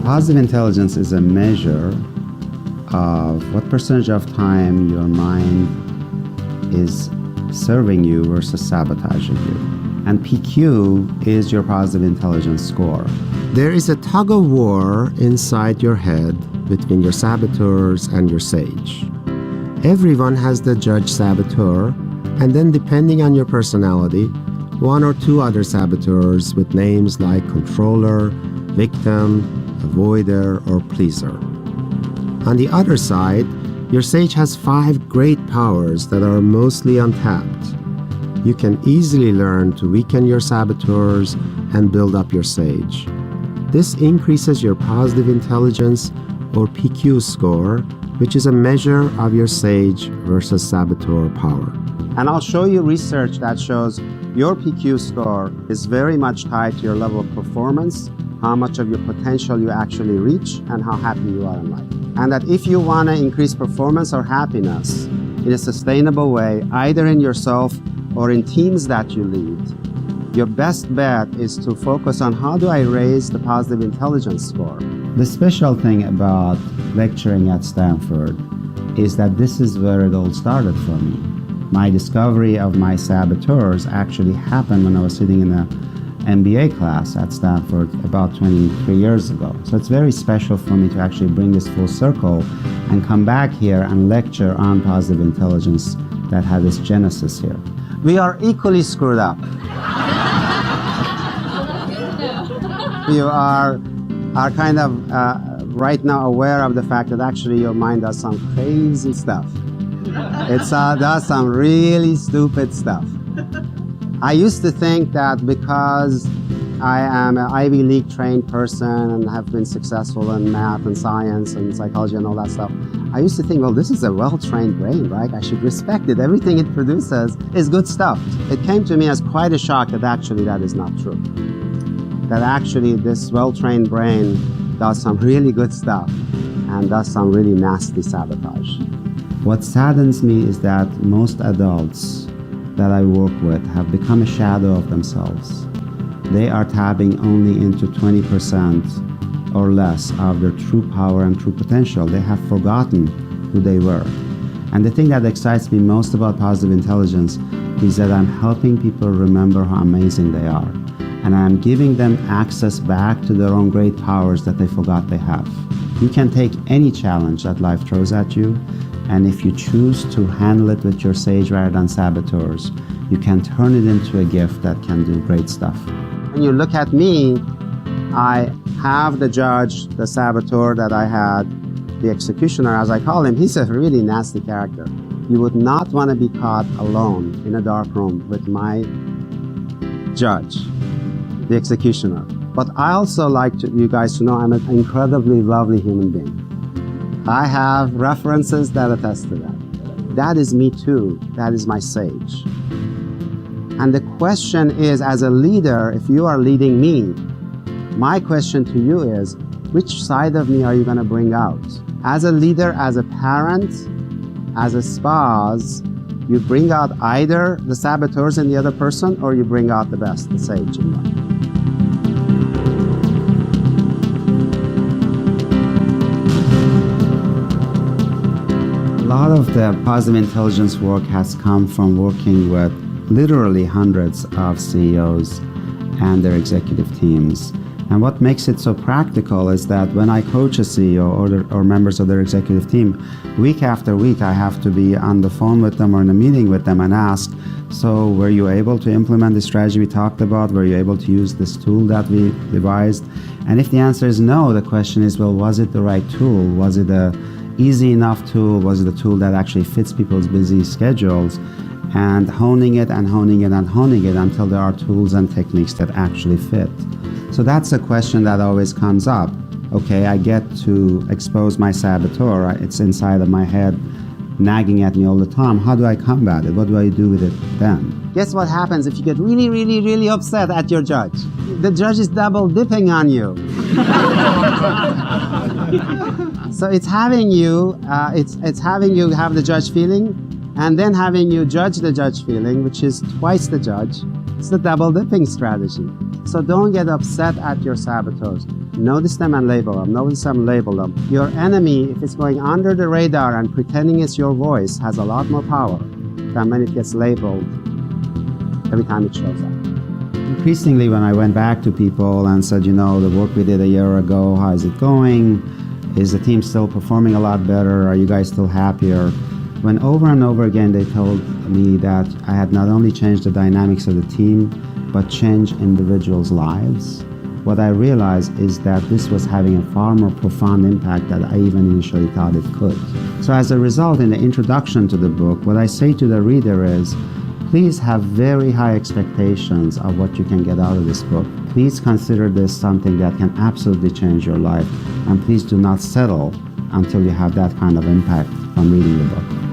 Positive intelligence is a measure of what percentage of time your mind is serving you versus sabotaging you. And PQ is your positive intelligence score. There is a tug of war inside your head between your saboteurs and your sage. Everyone has the judge saboteur, and then depending on your personality, one or two other saboteurs with names like controller, victim, avoider, or pleaser. On the other side, your sage has 5 great powers that are mostly untapped. You can easily learn to weaken your saboteurs and build up your sage. This increases your positive intelligence or PQ score, which is a measure of your sage versus saboteur power. And I'll show you research that shows your PQ score is very much tied to your level of performance, how much of your potential you actually reach, and how happy you are in life. And that if you want to increase performance or happiness in a sustainable way, either in yourself or in teams that you lead, your best bet is to focus on how do I raise the positive intelligence score. The special thing about lecturing at Stanford is that this is where it all started for me. My discovery of my saboteurs actually happened when I was sitting in an MBA class at Stanford about 23 years ago. So it's very special for me to actually bring this full circle and come back here and lecture on positive intelligence that had its genesis here. We are equally screwed up. You are kind of right now aware of the fact that actually your mind does some crazy stuff. It does some really stupid stuff. I used to think that because I am an Ivy League trained person and have been successful in math and science and psychology and all that stuff, I used to think, well, this is a well-trained brain, right? I should respect it. Everything it produces is good stuff. It came to me as quite a shock that actually that is not true. That actually this well-trained brain does some really good stuff and does some really nasty sabotage. What saddens me is that most adults that I work with have become a shadow of themselves. They are tapping only into 20% or less of their true power and true potential. They have forgotten who they were. And the thing that excites me most about positive intelligence is that I'm helping people remember how amazing they are. And I'm giving them access back to their own great powers that they forgot they have. You can take any challenge that life throws at you, and if you choose to handle it with your sage rather than saboteurs, you can turn it into a gift that can do great stuff. When you look at me, I have the judge, the saboteur that I had, the executioner, as I call him. He's a really nasty character. You would not want to be caught alone in a dark room with my judge, the executioner. But I also like you guys to know I'm an incredibly lovely human being. I have references that attest to that. That is me too. That is my sage. And the question is, as a leader, if you are leading me, my question to you is, which side of me are you going to bring out? As a leader, as a parent, as a spouse, you bring out either the saboteurs in the other person or you bring out the best, the sage in them. A lot of the positive intelligence work has come from working with literally hundreds of CEOs and their executive teams. And what makes it so practical is that when I coach a CEO or members of their executive team, week after week I have to be on the phone with them or in a meeting with them and ask, so were you able to implement the strategy we talked about? Were you able to use this tool that we devised? And if the answer is no, the question is, well, was it the right tool? Was it a easy enough tool? Was it a tool that actually fits people's busy schedules? And honing it and honing it and honing it until there are tools and techniques that actually fit. So that's a question that always comes up. Okay, I get to expose my saboteur. It's inside of my head, nagging at me all the time. How do I combat it? What do I do with it then? Guess what happens if you get really, really, really upset at your judge? The judge is double dipping on you. So it's having you, it's having you have the judge feeling, and then having you judge the judge feeling, which is twice the judge. It's the double dipping strategy. So don't get upset at your saboteurs. Notice them and label them. Notice them and label them. Your enemy, if it's going under the radar and pretending it's your voice, has a lot more power than when it gets labeled every time it shows up. Increasingly, when I went back to people and said, the work we did a year ago, how is it going? Is the team still performing a lot better? Are you guys still happier? When over and over again they told me that I had not only changed the dynamics of the team, but changed individuals' lives, what I realized is that this was having a far more profound impact than I even initially thought it could. So as a result, in the introduction to the book, what I say to the reader is, please have very high expectations of what you can get out of this book. Please consider this something that can absolutely change your life, and please do not settle until you have that kind of impact from reading the book.